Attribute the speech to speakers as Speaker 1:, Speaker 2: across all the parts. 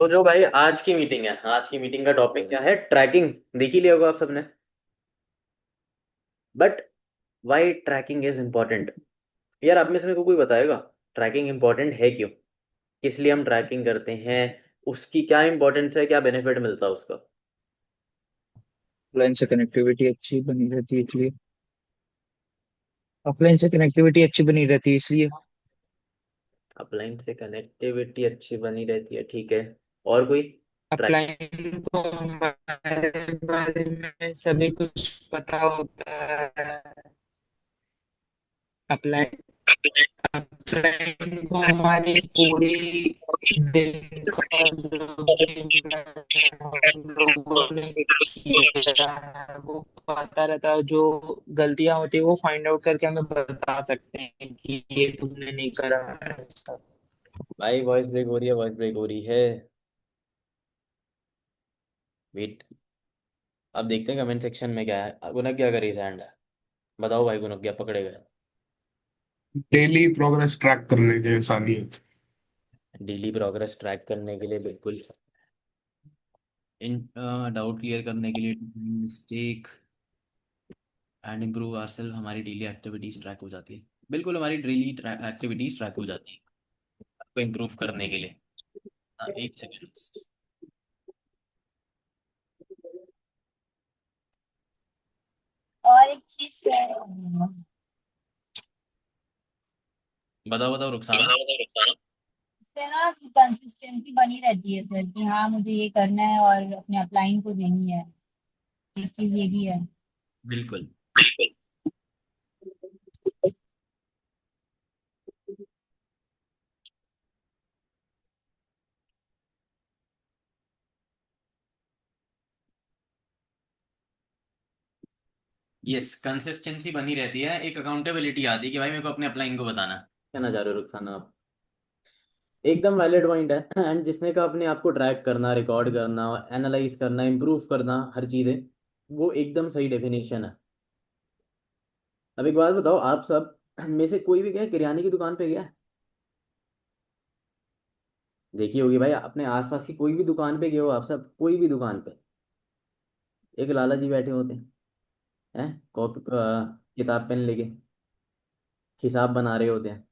Speaker 1: तो जो भाई आज की मीटिंग है, आज की मीटिंग का टॉपिक क्या है? ट्रैकिंग। देख ही लिया होगा आप सबने। But why tracking is important? यार आप में से मेरे को कोई बताएगा ट्रैकिंग इम्पोर्टेंट है क्यों? किस लिए हम ट्रैकिंग करते हैं? उसकी क्या इंपॉर्टेंस है, क्या बेनिफिट मिलता है उसका?
Speaker 2: ऑफलाइन से कनेक्टिविटी अच्छी बनी रहती है इसलिए। ऑफलाइन से कनेक्टिविटी अच्छी बनी रहती है इसलिए।
Speaker 1: अपलाइन से कनेक्टिविटी अच्छी बनी रहती है, ठीक है। और कोई? ट्रैक।
Speaker 2: अपलाइन को हमारे बारे में सभी कुछ पता होता है। अपलाइन अपलाइन को हमारी पूरी दिन का जो भी हम लोगों ने किया है वो पता रहता है। जो गलतियां होती है वो फाइंड आउट करके हमें बता सकते हैं कि ये तुमने नहीं करा ऐसा।
Speaker 1: भाई वॉइस ब्रेक हो रही है, वॉइस ब्रेक हो रही है। वेट। अब देखते हैं कमेंट सेक्शन में क्या है। गुनक क्या करी हैंड है? बताओ भाई, गुनक क्या पकड़े गए?
Speaker 3: डेली प्रोग्रेस ट्रैक करने के इंसानियत।
Speaker 1: डेली प्रोग्रेस ट्रैक करने के लिए बिल्कुल। इन डाउट क्लियर करने के लिए, मिस्टेक एंड इम्प्रूव आवरसेल्फ। हमारी डेली एक्टिविटीज ट्रैक हो जाती है। बिल्कुल, हमारी डेली एक्टिविटीज ट्रैक हो जाती है आपको इम्प्रूव करने के लिए। एक सेकेंड।
Speaker 4: और एक चीज
Speaker 1: बताओ बताओ रुखसाना।
Speaker 4: इससे ना कि कंसिस्टेंसी बनी रहती है सर कि हाँ मुझे ये करना है और अपने अपलाइन को देनी है। एक चीज ये भी है।
Speaker 1: बिल्कुल। यस, कंसिस्टेंसी बनी रहती है, एक अकाउंटेबिलिटी आती है कि भाई मेरे को अपने अपलाइन को बताना है। कहना चाह रहे हो रुखसाना आप? एकदम वैलिड पॉइंट है। एंड जिसने का अपने आप को ट्रैक करना, रिकॉर्ड करना, एनालाइज करना, इम्प्रूव करना, हर चीज़ें, वो एकदम सही डेफिनेशन है। अब एक बात बताओ, आप सब में से कोई भी गया किराने की दुकान पे गया? देखिए होगी भाई, अपने आसपास की कोई भी दुकान पे गए हो आप सब, कोई भी दुकान पे एक लाला जी बैठे होते हैं, कॉपी किताब पेन लेके हिसाब बना रहे होते हैं।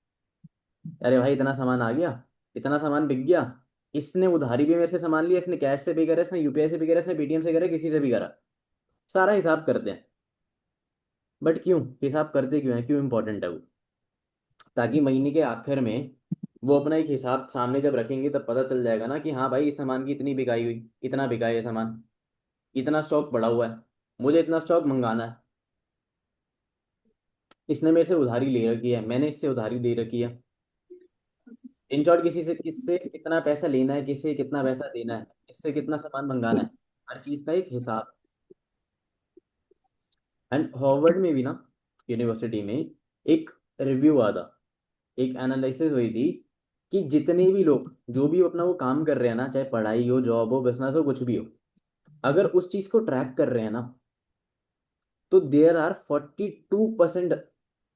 Speaker 1: अरे भाई इतना सामान आ गया, इतना सामान बिक गया, इसने उधारी भी मेरे से सामान लिया, इसने कैश से भी करा, इसने यूपीआई से भी करा, इसने पेटीएम से करा, किसी से भी करा। सारा हिसाब करते हैं। बट क्यों हिसाब करते, क्यों है, क्यों इंपॉर्टेंट है वो? ताकि महीने के आखिर में वो अपना एक हिसाब सामने जब रखेंगे तब पता चल जाएगा ना कि हाँ भाई इस सामान की इतनी बिकाई हुई, इतना बिका है ये सामान, इतना स्टॉक पड़ा हुआ है, मुझे इतना स्टॉक मंगाना है, इसने मेरे से उधारी ले रखी है, मैंने इससे उधारी दे रखी है। इन शॉर्ट, किसी से किससे कितना पैसा लेना है, किससे कितना पैसा देना है, किससे कितना सामान मंगाना है, हर चीज़ का एक हिसाब। एंड हार्वर्ड में भी ना, यूनिवर्सिटी में एक रिव्यू आता, एक एनालिसिस हुई थी कि जितने भी लोग जो भी अपना वो काम कर रहे हैं ना, चाहे पढ़ाई हो, जॉब हो, बिजनेस हो, कुछ भी हो, अगर उस चीज़ को ट्रैक कर रहे हैं ना, तो देयर आर 42%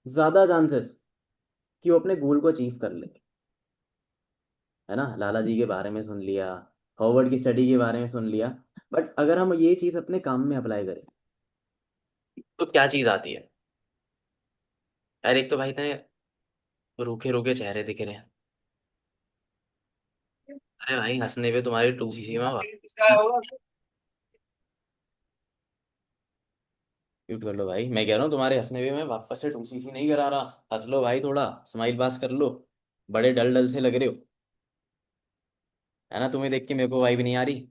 Speaker 1: ज़्यादा चांसेस कि वो अपने गोल को अचीव कर ले। है ना? लाला जी के बारे में सुन लिया, हॉवर्ड की स्टडी के बारे में सुन लिया, बट अगर हम ये चीज़ अपने काम में अप्लाई करें तो क्या चीज़ आती है? यार एक तो भाई इतने रूखे रूखे चेहरे दिख रहे हैं। अरे भाई हंसने पे तुम्हारी टूसी सी में म्यूट कर लो भाई, मैं कह रहा हूँ तुम्हारे हंसने पे मैं वापस से टूसी सी नहीं करा रहा। हंस लो भाई, थोड़ा स्माइल पास कर लो। बड़े डल डल से लग रहे हो। है ना? तुम्हें देख के मेरे को वाइब नहीं आ रही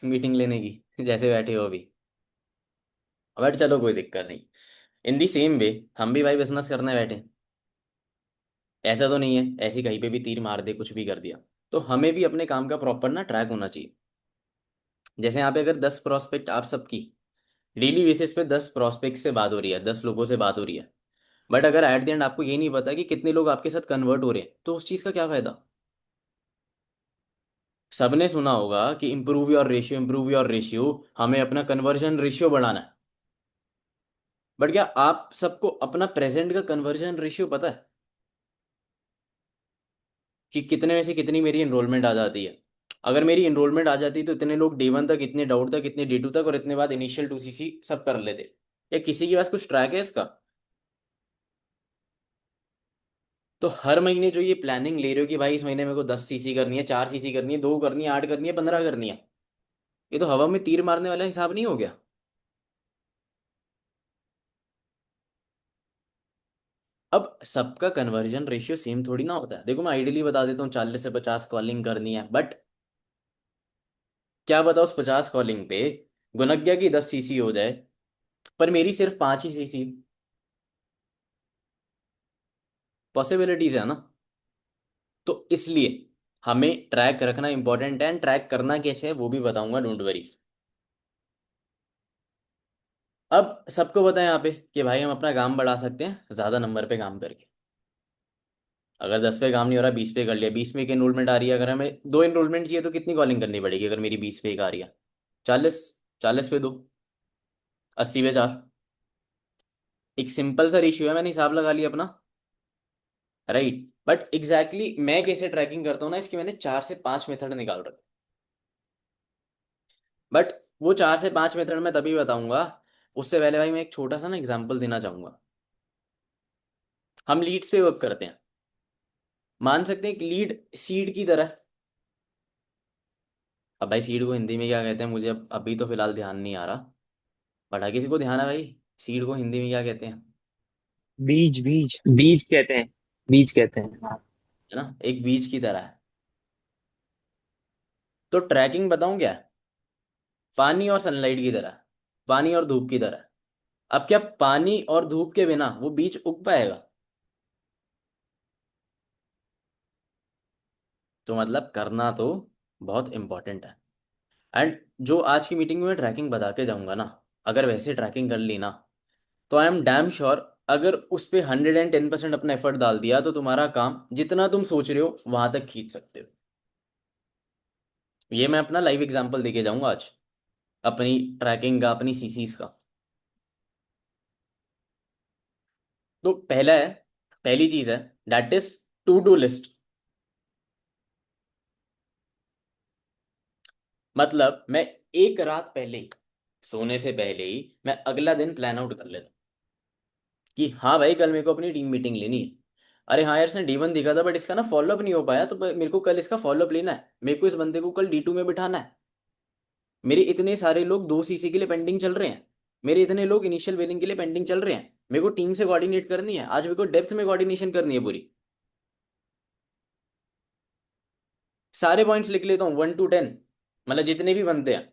Speaker 1: मीटिंग लेने की जैसे बैठे हो अभी। बट चलो कोई दिक्कत नहीं। इन दी सेम वे हम भी भाई बिजनेस करने बैठे। ऐसा तो नहीं है ऐसी कहीं पे भी तीर मार दे, कुछ भी कर दिया। तो हमें भी अपने काम का प्रॉपर ना ट्रैक होना चाहिए। जैसे यहाँ पे अगर 10 प्रोस्पेक्ट आप सबकी डेली बेसिस पे 10 प्रोस्पेक्ट से बात हो रही है, 10 लोगों से बात हो रही है, बट अगर एट द एंड आपको ये नहीं पता कि कितने लोग आपके साथ कन्वर्ट हो रहे हैं, तो उस चीज़ का क्या फायदा? सबने सुना होगा कि improve your ratio, improve your ratio, हमें अपना कन्वर्जन रेशियो बढ़ाना है। बट क्या आप सबको अपना प्रेजेंट का कन्वर्जन रेशियो पता है कि कितने में से कितनी मेरी एनरोलमेंट आ जाती है? अगर मेरी इनरोलमेंट आ जाती तो इतने लोग डे 1 तक, इतने डाउट तक, इतने डे 2 तक, और इतने बाद इनिशियल 2 सीसी सब कर लेते। या किसी के पास कुछ ट्रैक है इसका? तो हर महीने जो ये प्लानिंग ले रहे हो कि भाई इस महीने मेरे को 10 सीसी करनी है, 4 सीसी करनी है, 2 करनी है, 8 करनी है, 15 करनी है, ये तो हवा में तीर मारने वाला हिसाब नहीं हो गया? अब सबका कन्वर्जन रेशियो सेम थोड़ी ना होता है। देखो मैं आइडियली बता देता हूँ, 40 से 50 कॉलिंग करनी है, बट क्या पता उस 50 कॉलिंग पे गुनज्ञा की 10 सीसी हो जाए, पर मेरी सिर्फ 5 ही सीसी। पॉसिबिलिटीज है ना। तो इसलिए हमें ट्रैक रखना इंपॉर्टेंट है, ट्रैक करना कैसे है वो भी बताऊंगा, डोंट वरी। अब सबको पता है यहाँ पे कि भाई हम अपना काम बढ़ा सकते हैं ज्यादा नंबर पे काम करके। अगर 10 पे काम नहीं हो रहा, 20 पे कर लिया, 20 में एक एनरोलमेंट आ रही है, अगर हमें 2 एनरोलमेंट चाहिए तो कितनी कॉलिंग करनी पड़ेगी? अगर मेरी 20 पे एक आ रही है, 40, 40 पे 2, 80 पे 4। एक सिंपल सा रेशियो है, मैंने हिसाब लगा लिया अपना, राइट। बट एग्जैक्टली मैं कैसे ट्रैकिंग करता हूँ ना, इसकी मैंने 4 से 5 मेथड निकाल रखे। बट वो 4 से 5 मेथड मैं तभी बताऊंगा, उससे पहले भाई मैं एक छोटा सा ना एग्जांपल देना चाहूंगा। हम लीड्स पे वर्क करते हैं, मान सकते हैं एक लीड सीड की तरह। अब भाई सीड को हिंदी में क्या कहते हैं मुझे अब अभी तो फिलहाल ध्यान नहीं आ रहा, बट हाँ किसी को ध्यान है भाई सीड को हिंदी में क्या कहते हैं?
Speaker 2: बीज बीज बीज कहते हैं, बीज कहते हैं, हाँ।
Speaker 1: है ना, एक बीज की तरह है। तो ट्रैकिंग बताऊं क्या है? पानी और सनलाइट की तरह, पानी और धूप की तरह। अब क्या पानी और धूप के बिना वो बीज उग पाएगा? तो मतलब करना तो बहुत इंपॉर्टेंट है। एंड जो आज की मीटिंग में मैं ट्रैकिंग बता के जाऊंगा ना, अगर वैसे ट्रैकिंग कर ली ना, तो आई एम डैम श्योर, अगर उस पे 110% अपना एफर्ट डाल दिया तो तुम्हारा काम जितना तुम सोच रहे हो वहां तक खींच सकते हो। ये मैं अपना लाइव एग्जांपल देके जाऊंगा आज, अपनी ट्रैकिंग का, अपनी सीसीज का। तो पहला है, पहली चीज है, that is to do list. मतलब मैं एक रात पहले ही, सोने से पहले ही मैं अगला दिन प्लान आउट कर लेता हूँ कि हाँ भाई कल मेरे को अपनी टीम मीटिंग लेनी है। अरे हाँ यार इसने D1 दिखा था बट इसका ना फॉलोअप नहीं हो पाया, तो मेरे को कल इसका फॉलोअप लेना है, मेरे को इस बंदे को कल D2 में बिठाना है। मेरे इतने सारे लोग 2 सीसी के लिए पेंडिंग चल रहे हैं, मेरे इतने लोग इनिशियल वेलिंग के लिए पेंडिंग चल रहे हैं, मेरे को टीम से कोऑर्डिनेट करनी है आज, मेरे को डेप्थ में कोऑर्डिनेशन करनी है पूरी। सारे पॉइंट्स लिख लेता हूँ 1 to 10, मतलब जितने भी बनते हैं।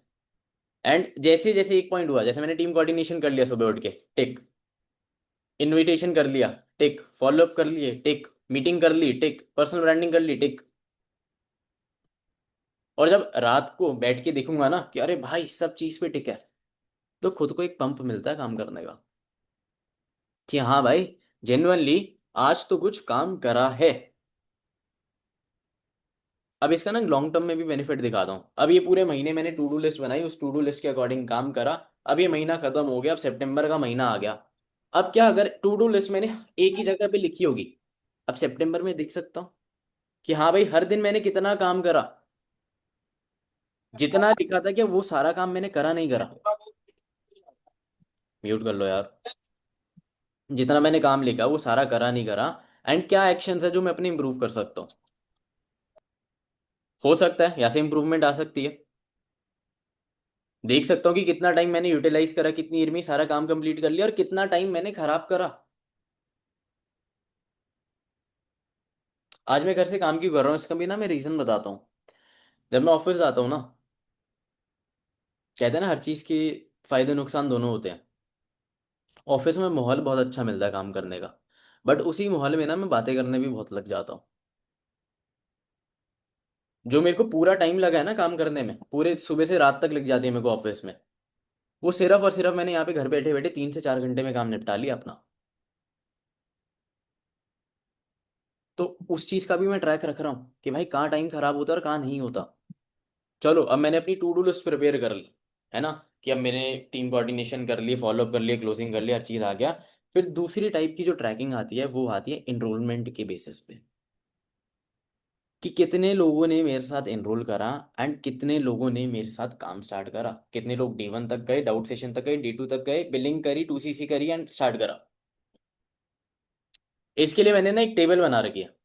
Speaker 1: एंड जैसे जैसे एक पॉइंट हुआ, जैसे मैंने टीम कोऑर्डिनेशन कर लिया सुबह उठ के, टिक। इनविटेशन कर लिया, टिक। फॉलोअप कर लिए, टिक। मीटिंग कर ली, टिक। पर्सनल ब्रांडिंग कर ली, टिक। और जब रात को बैठ के देखूंगा ना कि अरे भाई सब चीज पे टिक है, तो खुद को एक पंप मिलता है काम करने का कि हाँ भाई जेन्युइनली आज तो कुछ काम करा है। अब इसका ना लॉन्ग टर्म में भी बेनिफिट दिखाता हूँ। अब ये पूरे महीने मैंने टू डू लिस्ट बनाई, उस टू डू लिस्ट के अकॉर्डिंग काम करा। अब ये महीना खत्म हो गया, अब सितंबर का महीना आ गया। अब क्या, अगर टू डू लिस्ट मैंने एक ही जगह पे लिखी होगी, अब सितंबर में देख सकता हूँ कि हाँ भाई हर दिन मैंने कितना काम करा, जितना लिखा था क्या वो सारा काम मैंने करा नहीं करा? म्यूट कर लो यार। जितना मैंने काम लिखा वो सारा करा नहीं करा? एंड क्या एक्शन है जो मैं अपने इंप्रूव कर सकता हूँ? हो सकता है यहाँ से इंप्रूवमेंट आ सकती है। देख सकता हूँ कि कितना टाइम मैंने यूटिलाइज करा, कितनी देर में सारा काम कंप्लीट कर लिया, और कितना टाइम मैंने खराब करा। आज मैं घर से काम क्यों कर रहा हूँ इसका भी ना मैं रीजन बताता हूँ। जब मैं ऑफिस जाता हूँ ना, कहते हैं ना हर चीज के फायदे नुकसान दोनों होते हैं। ऑफिस में माहौल बहुत अच्छा मिलता है काम करने का, बट उसी माहौल में ना मैं बातें करने भी बहुत लग जाता हूँ। जो मेरे को पूरा टाइम लगा है ना काम करने में, पूरे सुबह से रात तक लग जाती है मेरे को ऑफिस में, वो सिर्फ और सिर्फ मैंने यहाँ पे घर बैठे बैठे 3 से 4 घंटे में काम निपटा लिया अपना। तो उस चीज का भी मैं ट्रैक रख रहा हूँ कि भाई कहाँ टाइम खराब होता है और कहाँ नहीं होता। चलो अब मैंने अपनी टू डू लिस्ट प्रिपेयर कर ली, है ना, कि अब मैंने टीम कोऑर्डिनेशन कर ली, फॉलोअप कर लिया, क्लोजिंग कर लिया, हर चीज आ गया। फिर दूसरी टाइप की जो ट्रैकिंग आती है वो आती है इनरोलमेंट के बेसिस पे। कि कितने लोगों ने मेरे साथ एनरोल करा एंड कितने लोगों ने मेरे साथ काम स्टार्ट करा। कितने लोग D1 तक गए, डाउट सेशन तक गए, D2 तक गए, बिलिंग करी, 2CC करी एंड स्टार्ट करा। इसके लिए मैंने ना एक टेबल बना रखी है,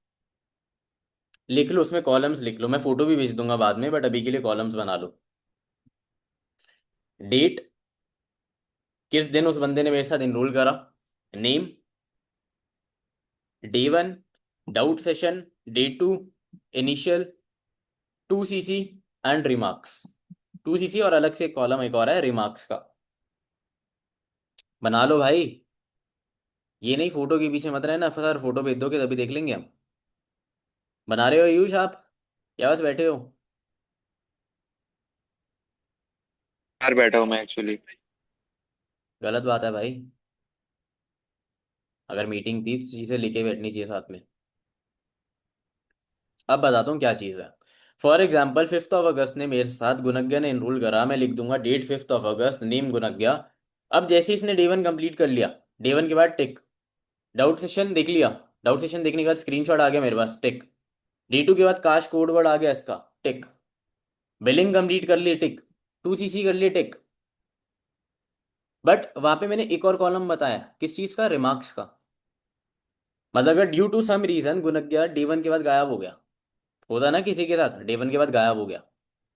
Speaker 1: लिख लो उसमें कॉलम्स लिख लो, मैं फोटो भी भेज दूंगा बाद में, बट अभी के लिए कॉलम्स बना लो। डेट, किस दिन उस बंदे ने मेरे साथ एनरोल करा। Name, D1, doubt session, D2, initial, 2CC and remarks. 2CC और अलग से एक कॉलम एक और है रिमार्क्स का। बना लो भाई, ये नहीं फोटो के पीछे मत रहना, फिर फोटो भेज दोगे तभी देख लेंगे हम। बना रहे हो यूश आप, या बस बैठे हो।
Speaker 2: बाहर बैठा हूँ मैं एक्चुअली।
Speaker 1: गलत बात है भाई, अगर मीटिंग थी तो चीजें लिखे बैठनी चाहिए साथ में। अब बताता हूँ क्या चीज़ है। फॉर एग्जाम्पल 5 अगस्त ने मेरे साथ गुनग्या ने एनरोल करा, मैं लिख दूंगा डेट 5 अगस्त, नेम गुनग्या। अब जैसे ही इसने D1 कंप्लीट कर लिया, D1 के बाद टिक। डाउट सेशन देख लिया, डाउट सेशन देखने के बाद स्क्रीनशॉट आ गया मेरे पास, टिक। D2 के बाद काश कोड वर्ड आ गया इसका, टिक। बिलिंग कंप्लीट कर ली, टिक। 2CC कर लिए, टिक। बट वहां पे मैंने एक और कॉलम बताया, किस चीज का, रिमार्क्स का। मतलब अगर ड्यू टू सम रीजन गुनग्या D1 के बाद गायब हो गया, होता ना किसी के साथ, D1 के बाद गायब हो गया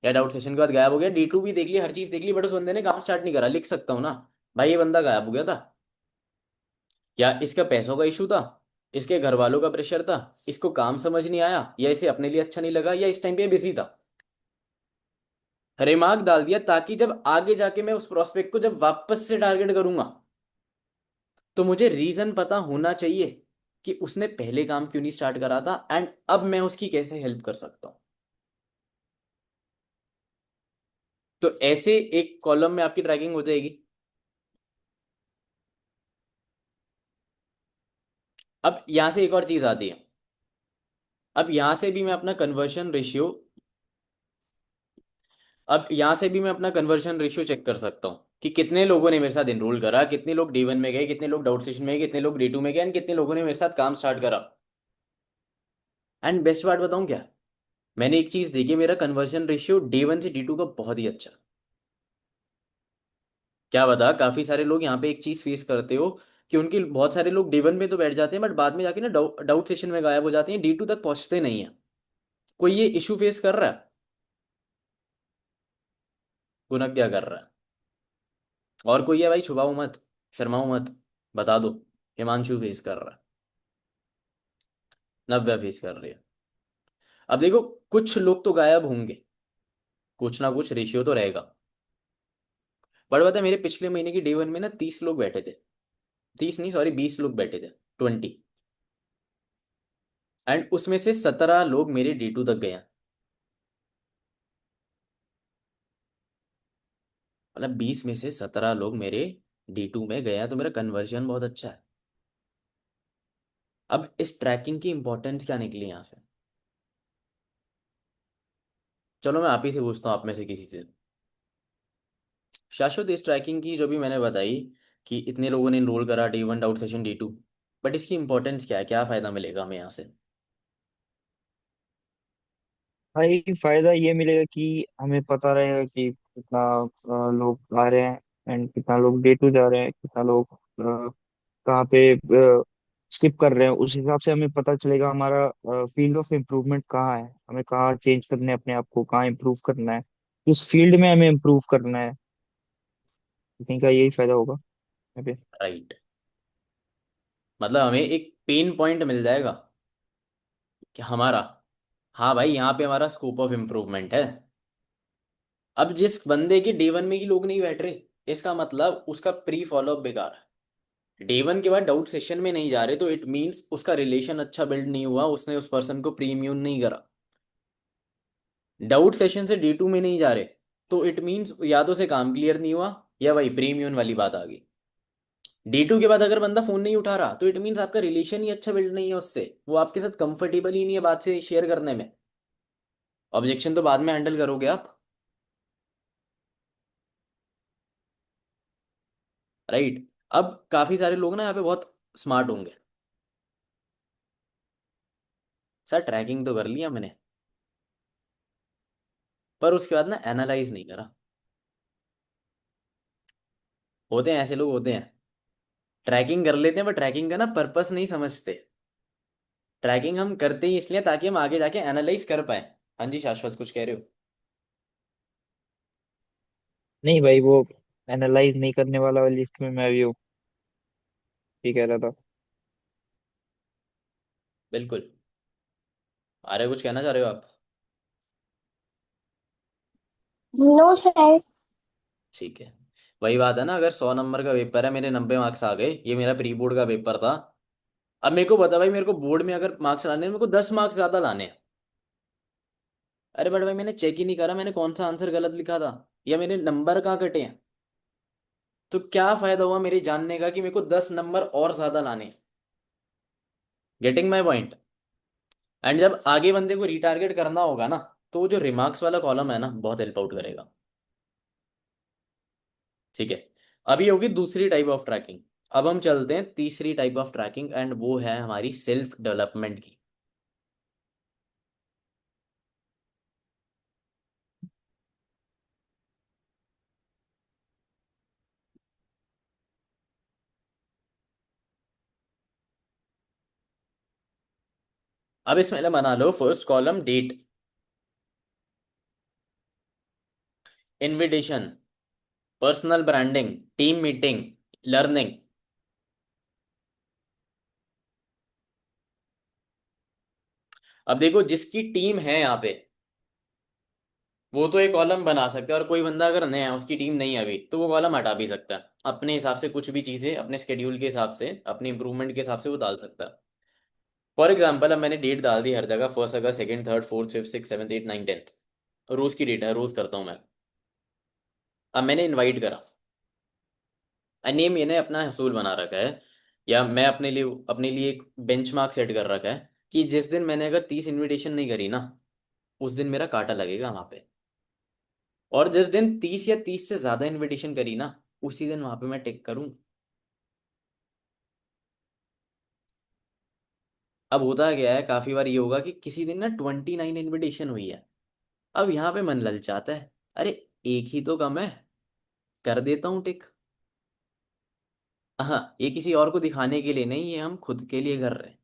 Speaker 1: या डाउट सेशन के बाद गायब हो गया, D2 भी देख ली, हर चीज देख ली, बट उस बंदे ने काम स्टार्ट नहीं करा, लिख सकता हूँ ना भाई ये बंदा गायब हो गया था, या इसका पैसों का इशू था, इसके घर वालों का प्रेशर था, इसको काम समझ नहीं आया, या इसे अपने लिए अच्छा नहीं लगा, या इस टाइम पे बिजी था। रिमार्क डाल दिया ताकि जब आगे जाके मैं उस प्रोस्पेक्ट को जब वापस से टारगेट करूंगा तो मुझे रीजन पता होना चाहिए कि उसने पहले काम क्यों नहीं स्टार्ट करा था एंड अब मैं उसकी कैसे हेल्प कर सकता हूं। तो ऐसे एक कॉलम में आपकी ट्रैकिंग हो जाएगी। अब यहां से एक और चीज आती है, अब यहां से भी मैं अपना कन्वर्शन रेशियो, अब यहां से भी मैं अपना कन्वर्शन रेशियो चेक कर सकता हूं कि कितने लोगों ने मेरे साथ एनरोल करा, कितने लोग D1 में गए, कितने लोग डाउट सेशन में गए, कितने लोग D2 में गए एंड कितने लोगों ने मेरे साथ काम स्टार्ट करा। एंड बेस्ट पार्ट बताऊं क्या, मैंने एक चीज देखी, मेरा कन्वर्जन रेशियो D1 से D2 का बहुत ही अच्छा। क्या बता, काफी सारे लोग यहाँ पे एक चीज फेस करते हो कि उनके बहुत सारे लोग D1 में तो बैठ जाते हैं बट बाद में जाके ना डाउट सेशन में गायब हो जाते हैं, D2 तक पहुंचते नहीं है। कोई ये इशू फेस कर रहा है? गुनक क्या कर रहा है? और कोई है भाई, छुपाओ मत, शर्माओ मत, बता दो। हिमांशु फेस कर रहा है, नव्या फेस कर रही है। अब देखो, कुछ लोग तो गायब होंगे, कुछ ना कुछ रेशियो तो रहेगा। बट पता है मेरे पिछले महीने की D1 में ना 30 लोग बैठे थे, 30 नहीं सॉरी 20 लोग बैठे थे, 20। एंड उसमें से 17 लोग मेरे D2 तक गए हैं। मतलब 20 में से 17 लोग मेरे D2 में गए हैं, तो मेरा कन्वर्जन बहुत अच्छा है। अब इस ट्रैकिंग की इंपॉर्टेंस क्या निकली यहां से, चलो मैं आप ही से पूछता हूँ, आप में से किसी से। शाश्वत, इस ट्रैकिंग की जो भी मैंने बताई कि इतने लोगों ने इनरोल करा D1 doubt session D2, but इसकी इंपॉर्टेंस क्या है, क्या फायदा मिलेगा हमें यहाँ से।
Speaker 2: भाई फायदा ये मिलेगा कि हमें पता रहेगा कि कितना लोग आ रहे हैं एंड कितना लोग डे टू जा रहे हैं, कितना लोग कहाँ पे स्किप कर रहे हैं। उस हिसाब से हमें पता चलेगा हमारा फील्ड ऑफ इम्प्रूवमेंट कहाँ है, हमें कहाँ चेंज करना है, अपने आप को कहाँ इम्प्रूव करना है, किस फील्ड में हमें इम्प्रूव करना है। इनका यही फायदा होगा यहाँ पे।
Speaker 1: राइट, मतलब हमें एक पेन पॉइंट मिल जाएगा कि हमारा, हाँ भाई यहाँ पे हमारा स्कोप ऑफ इम्प्रूवमेंट है। अब जिस बंदे के D1 में ही लोग नहीं बैठ रहे, इसका मतलब उसका प्री फॉलोअप बेकार है। D1 के बाद डाउट सेशन में नहीं जा रहे तो इट मीन्स उसका रिलेशन अच्छा बिल्ड नहीं हुआ, उसने उस पर्सन को प्री इम्यून नहीं करा। डाउट सेशन से D2 में नहीं जा रहे तो इट मीन्स या तो से काम क्लियर नहीं हुआ, या वही प्री इम्यून वाली बात आ गई। D2 के बाद अगर बंदा फोन नहीं उठा रहा तो इट मीन्स आपका रिलेशन ही अच्छा बिल्ड नहीं है उससे, वो आपके साथ कंफर्टेबल ही नहीं है बात से शेयर करने में। ऑब्जेक्शन तो बाद में हैंडल करोगे आप, राइट। अब काफी सारे लोग ना यहाँ पे बहुत स्मार्ट होंगे, सर ट्रैकिंग तो कर लिया मैंने, पर उसके बाद ना एनालाइज नहीं करा। होते हैं ऐसे लोग, होते हैं ट्रैकिंग कर लेते हैं पर ट्रैकिंग का ना पर्पस नहीं समझते। ट्रैकिंग हम करते ही इसलिए ताकि हम आगे जाके एनालाइज कर पाए। हाँ जी शाश्वत, कुछ कह रहे हो?
Speaker 2: नहीं भाई, वो एनालाइज नहीं करने वाला लिस्ट में मैं भी हूँ, ये कह रहा था।
Speaker 1: बिल्कुल। अरे कुछ कहना चाह रहे हो आप?
Speaker 5: No sir.
Speaker 1: ठीक है। वही बात है ना, अगर 100 नंबर का पेपर है, मेरे 90 मार्क्स आ गए, ये मेरा प्री बोर्ड का पेपर था। अब मेरे को बता भाई, मेरे को बोर्ड में अगर मार्क्स लाने हैं, मेरे को 10 मार्क्स ज्यादा लाने हैं। अरे बट भाई मैंने चेक ही नहीं करा मैंने कौन सा आंसर गलत लिखा था, या मेरे नंबर कहाँ कटे हैं। तो क्या फायदा हुआ मेरे जानने का कि मेरे को 10 नंबर और ज्यादा लाने हैं। Getting my point? एंड जब आगे बंदे को रिटारगेट करना होगा ना, तो वो जो रिमार्क्स वाला कॉलम है ना, बहुत हेल्प आउट करेगा। ठीक है। अभी होगी दूसरी टाइप ऑफ ट्रैकिंग। अब हम चलते हैं तीसरी टाइप ऑफ ट्रैकिंग, एंड वो है हमारी सेल्फ डेवलपमेंट की। अब इसमें बना लो first column date, invitation, personal branding, team meeting, learning. अब देखो जिसकी टीम है यहाँ पे, वो तो एक कॉलम बना सकता है, और कोई बंदा अगर नया है, उसकी टीम नहीं है अभी, तो वो कॉलम हटा भी सकता है अपने हिसाब से। कुछ भी चीजें अपने स्केड्यूल के हिसाब से, अपने इंप्रूवमेंट के हिसाब से वो डाल सकता है। फॉर एग्जाम्पल अब मैंने डेट डाल दी हर जगह, 1 अगस्त, second, third, fourth, fifth, six, seventh, eight, nine, tenth. रोज की डेट है, रोज करता हूँ मैं। अब मैंने इनवाइट करा, नेम मैंने अपना हसूल बना रखा है, या मैं अपने लिए एक बेंचमार्क सेट कर रखा है कि जिस दिन मैंने अगर 30 इनविटेशन नहीं करी ना, उस दिन मेरा कांटा लगेगा वहां पे। और जिस दिन 30 या 30 से ज्यादा इनविटेशन करी ना, उसी दिन वहां पे मैं टिक करूँ। अब होता गया है काफी बार ये होगा कि किसी दिन ना 29 इनविटेशन हुई है। अब यहाँ पे मन ललचाता है, अरे एक ही तो कम है, कर देता हूँ टिक। हाँ, ये किसी और को दिखाने के लिए नहीं, ये हम खुद के लिए कर रहे हैं।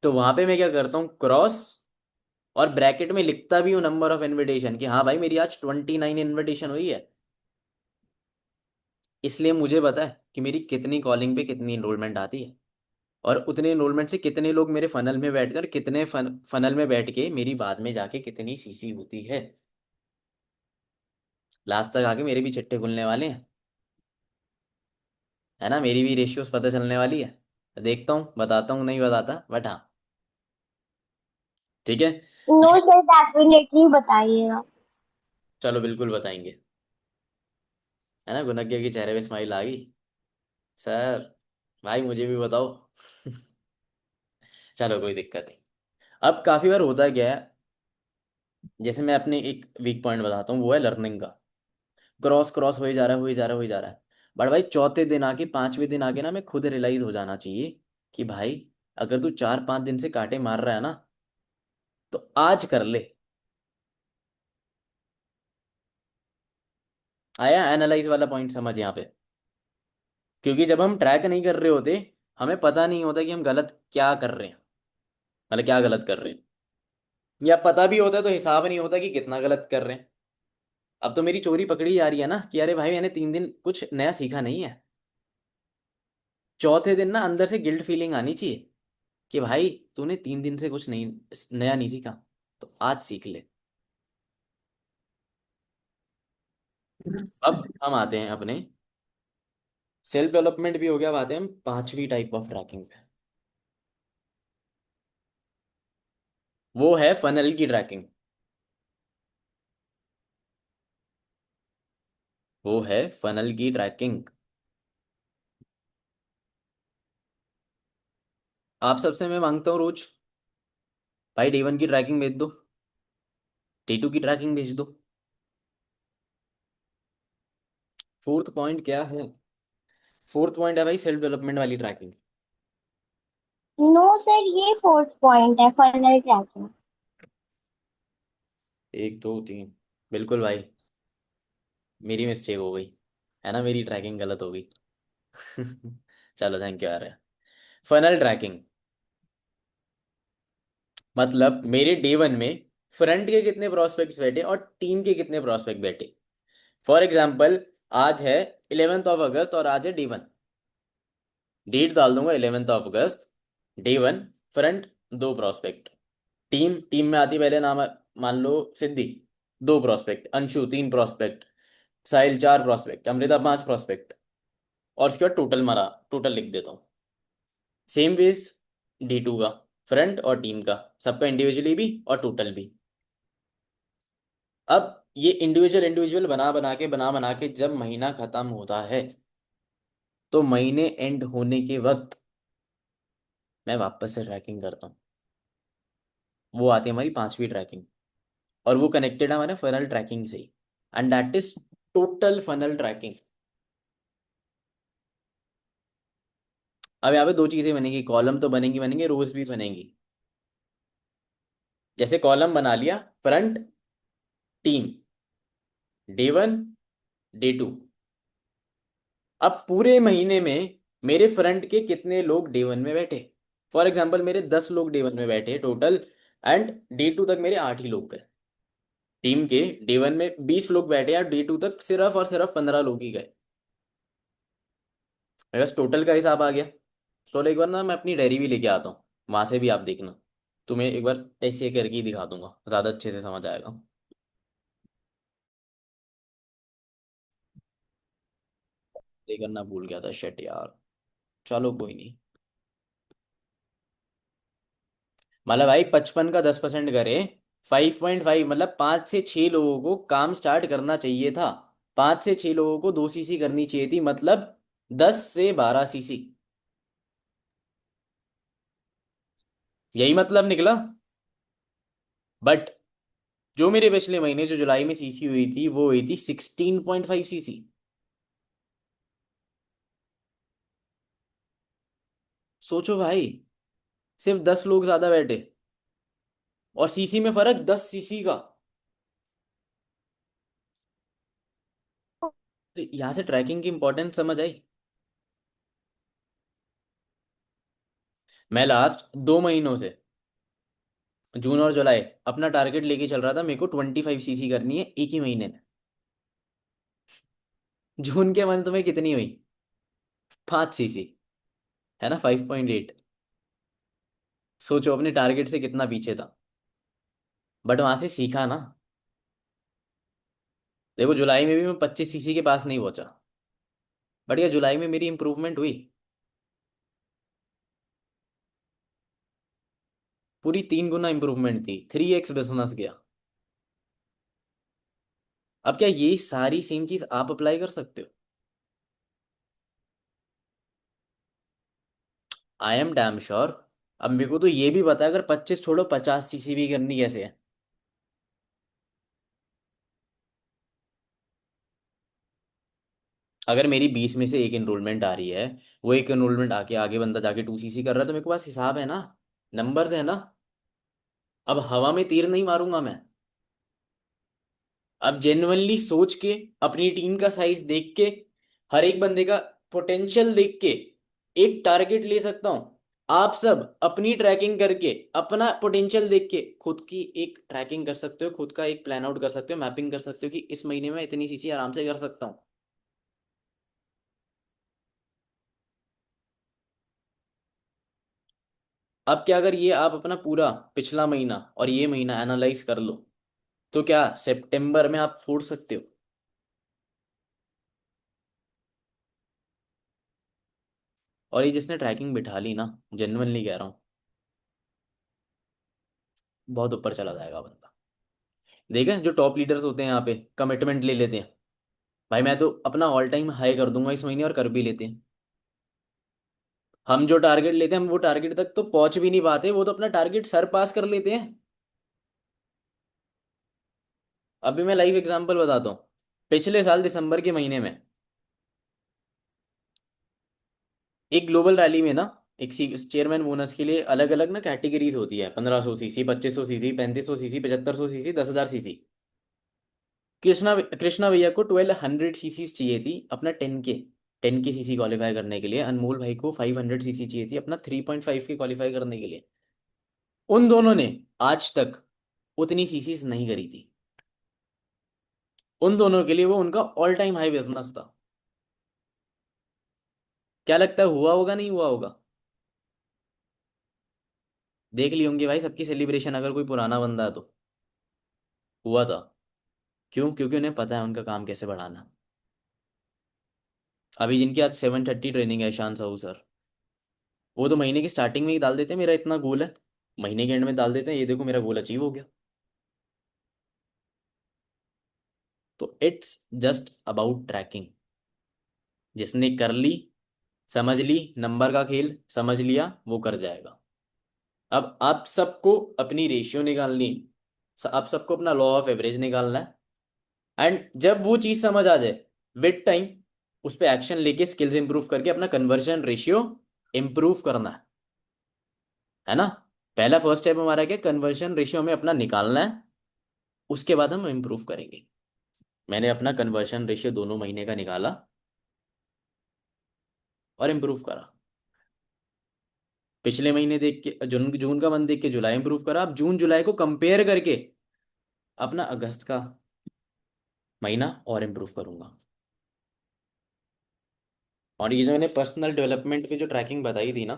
Speaker 1: तो वहां पे मैं क्या करता हूँ, क्रॉस, और ब्रैकेट में लिखता भी हूँ नंबर ऑफ इनविटेशन, कि हाँ भाई मेरी आज 29 इनविटेशन हुई है। इसलिए मुझे पता है कि मेरी कितनी कॉलिंग पे कितनी इनरोलमेंट आती है, और उतने इनरोलमेंट से कितने लोग मेरे फनल में बैठते हैं, और कितने फनल में बैठ के मेरी बाद में जाके कितनी सीसी होती है। लास्ट तक आके मेरे भी चिट्टे खुलने वाले हैं, है ना, मेरी भी रेशियोस पता चलने वाली है। देखता हूँ, बताता हूँ, नहीं बताता, बट हाँ। ठीक है।
Speaker 5: नो सर, डेफिनेटली बताइएगा।
Speaker 1: चलो बिल्कुल बताएंगे। है ना, गुनग्गे के चेहरे पे स्माइल आ गई। सर, भाई मुझे भी बताओ। चलो कोई दिक्कत नहीं। अब काफी बार होता क्या है, जैसे मैं अपने एक वीक पॉइंट बताता हूँ, वो है लर्निंग का। क्रॉस क्रॉस हो ही जा रहा है, हो ही जा रहा है, हो ही जा रहा है। बट भाई चौथे दिन आके, पांचवें दिन आके ना, मैं खुद रियलाइज हो जाना चाहिए कि भाई अगर तू 4-5 दिन से कांटे मार रहा है ना, तो आज कर ले। आया एनालाइज वाला पॉइंट समझ यहाँ पे? क्योंकि जब हम ट्रैक नहीं कर रहे होते, हमें पता नहीं होता कि हम गलत क्या कर रहे हैं, मतलब क्या गलत कर रहे हैं। या पता भी होता है तो हिसाब नहीं होता कि कितना गलत कर रहे हैं। अब तो मेरी चोरी पकड़ी जा रही है ना, कि अरे भाई मैंने 3 दिन कुछ नया सीखा नहीं है। चौथे दिन ना अंदर से गिल्ट फीलिंग आनी चाहिए कि भाई तूने 3 दिन से कुछ नहीं, नया नहीं सीखा, तो आज सीख ले। अब हम आते हैं अपने सेल्फ डेवलपमेंट भी हो गया, अब आते हैं हम पांचवी टाइप ऑफ ट्रैकिंग पे। वो है फनल की ट्रैकिंग। वो है फनल की ट्रैकिंग। आप सबसे मैं मांगता हूँ रोज, भाई D1 की ट्रैकिंग भेज दो, D2 की ट्रैकिंग भेज दो। फोर्थ पॉइंट क्या है? फोर्थ पॉइंट है भाई सेल्फ डेवलपमेंट वाली ट्रैकिंग।
Speaker 5: नो सर, ये फोर्थ पॉइंट है, फनल ट्रैकिंग।
Speaker 1: एक दो तीन, बिल्कुल भाई, मेरी मिस्टेक हो गई, है ना, मेरी ट्रैकिंग गलत हो गई। चलो थैंक यू यार। फनल ट्रैकिंग मतलब मेरे डे वन में फ्रंट के कितने प्रोस्पेक्ट्स बैठे और टीम के कितने प्रोस्पेक्ट बैठे। फॉर एग्जाम्पल, आज है 11th ऑफ अगस्त और आज है डे वन। डेट डाल दूंगा 11th of August. Day one, front दो प्रोस्पेक्ट, टीम टीम में आती पहले नाम, मान लो सिद्धि, दो प्रोस्पेक्ट, अंशु तीन प्रोस्पेक्ट, साहिल चार प्रोस्पेक्ट, अमृता पांच प्रोस्पेक्ट, और उसके बाद टोटल मारा, टोटल लिख देता हूँ। सेम वेज डी टू का, फ्रंट और टीम का, सबका इंडिविजुअली भी और टोटल भी। अब ये इंडिविजुअल इंडिविजुअल बना बना के जब महीना खत्म होता है, तो महीने एंड होने के वक्त मैं वापस से ट्रैकिंग करता हूँ। वो आती है हमारी पांचवी ट्रैकिंग, और वो कनेक्टेड है हमारे फनल ट्रैकिंग से, and that is total funnel tracking. अब यहाँ पे दो चीजें बनेंगी, कॉलम तो बनेंगी रोज भी बनेंगी। जैसे कॉलम बना लिया, front team, day one, day two. अब पूरे महीने में मेरे फ्रंट के कितने लोग डे वन में बैठे। फॉर एग्जाम्पल मेरे 10 लोग डे वन में बैठे टोटल, एंड डे टू तक मेरे 8 ही लोग गए। टीम के डे वन में 20 लोग बैठे और डे टू तक सिर्फ और सिर्फ 15 लोग ही गए। मेरे पास टोटल का हिसाब आ गया। चलो एक बार ना मैं अपनी डायरी भी लेके आता हूँ, वहां से भी आप देखना, तुम्हें एक बार ऐसे करके ही दिखा दूंगा, ज्यादा अच्छे से समझ आएगा। ये करना भूल गया था, शेट यार। चलो कोई नहीं। मतलब भाई 55 का 10% करे, 5.5 मतलब 5 से 6 लोगों को काम स्टार्ट करना चाहिए था। 5 से 6 लोगों को 2 सीसी करनी चाहिए थी, मतलब 10 से 12 सीसी। यही मतलब निकला। बट जो मेरे पिछले महीने जो जुलाई में सीसी हुई थी, वो हुई थी 16.5 सीसी। सोचो भाई, सिर्फ 10 लोग ज्यादा बैठे, और सीसी में फर्क 10 सीसी का। तो यहाँ से ट्रैकिंग की इंपॉर्टेंस समझ आई। मैं लास्ट 2 महीनों से, जून और जुलाई, अपना टारगेट लेके चल रहा था, मेरे को 25 सीसी करनी है एक ही महीने में। जून के मंथ में कितनी हुई? 5 सीसी, है ना, 5.8। सोचो अपने टारगेट से कितना पीछे था। बट वहां से सीखा ना। देखो जुलाई में भी मैं 25 सीसी के पास नहीं पहुंचा, बट ये जुलाई में मेरी इंप्रूवमेंट हुई, पूरी 3 गुना इंप्रूवमेंट थी, 3x बिजनेस गया। अब क्या ये सारी सेम चीज आप अप्लाई कर सकते हो? I am damn sure. अब मेरे को तो ये भी पता है, अगर 25 छोड़ो 50 सीसी भी करनी कैसे है। अगर मेरी 20 में से एक एनरोलमेंट आ रही है, वो एक एनरोलमेंट आके आगे बंदा जाके 2 सीसी कर रहा है, तो मेरे को पास हिसाब है ना, नंबर्स है ना। अब हवा में तीर नहीं मारूंगा मैं। अब जेन्युइनली सोच के, अपनी टीम का साइज देख के, हर एक बंदे का पोटेंशियल देख के एक टारगेट ले सकता हूं। आप सब अपनी ट्रैकिंग करके, अपना पोटेंशियल देख के खुद की एक ट्रैकिंग कर सकते हो, खुद का एक प्लान आउट कर सकते हो, मैपिंग कर सकते हो कि इस महीने में इतनी सीसी आराम से कर सकता हूँ। अब क्या, अगर ये आप अपना पूरा पिछला महीना और ये महीना एनालाइज कर लो, तो क्या सितंबर में आप फोड़ सकते हो? और ये जिसने ट्रैकिंग बिठा ली ना, जेन्युइनली कह रहा हूँ, बहुत ऊपर चला जाएगा बंदा। देखा जो टॉप लीडर्स होते हैं यहाँ पे, कमिटमेंट ले लेते हैं, भाई मैं तो अपना ऑल टाइम हाई कर दूंगा इस महीने, और कर भी लेते हैं। हम जो टारगेट लेते हैं, हम वो टारगेट तक तो पहुंच भी नहीं पाते, वो तो अपना टारगेट सर पास कर लेते हैं। अभी मैं लाइव एग्जांपल बताता हूँ। पिछले साल दिसंबर के महीने में एक ग्लोबल रैली में ना, एक चेयरमैन बोनस के लिए अलग अलग ना कैटेगरीज होती है, 1500 CC, 2500 CC, 3500 CC, 7500 CC, 10,000 CC. Krishna भैया को 1200 सीसी चाहिए थी अपना 10 के क्वालिफाई करने के लिए। अनमोल भाई को 500 सीसी चाहिए थी अपना 3.5 के क्वालिफाई करने के लिए। उन दोनों ने आज तक उतनी सीसीज नहीं करी थी। उन दोनों के लिए वो उनका ऑल टाइम हाई बिजनेस था। क्या लगता है हुआ होगा नहीं हुआ होगा? देख ली होंगी भाई सबकी सेलिब्रेशन, अगर कोई पुराना बंदा है तो। हुआ था। क्यों? क्योंकि उन्हें पता है उनका काम कैसे बढ़ाना। अभी जिनकी आज 7:30 ट्रेनिंग है, शान साहू सर, वो तो महीने की स्टार्टिंग में ही डाल देते हैं मेरा इतना गोल है। महीने के एंड में डाल देते हैं, ये देखो मेरा गोल अचीव हो गया। तो इट्स जस्ट अबाउट ट्रैकिंग। जिसने कर ली, समझ ली, नंबर का खेल समझ लिया, वो कर जाएगा। अब आप सबको अपनी रेशियो निकालनी, आप सबको अपना लॉ ऑफ एवरेज निकालना है। एंड जब वो चीज समझ आ जाए, विद टाइम उस पर एक्शन लेके स्किल्स इंप्रूव करके अपना कन्वर्जन रेशियो इंप्रूव करना है ना। पहला फर्स्ट स्टेप हमारा क्या, कन्वर्जन रेशियो हमें अपना निकालना है, उसके बाद हम इंप्रूव करेंगे। मैंने अपना कन्वर्जन रेशियो दोनों महीने का निकाला और इंप्रूव करा। पिछले महीने देख के जून जून का मंथ देख के जुलाई इंप्रूव करा। अब जून जुलाई को कंपेयर करके अपना अगस्त का महीना और इंप्रूव करूंगा। और ये जो मैंने पर्सनल डेवलपमेंट की जो ट्रैकिंग बताई थी ना,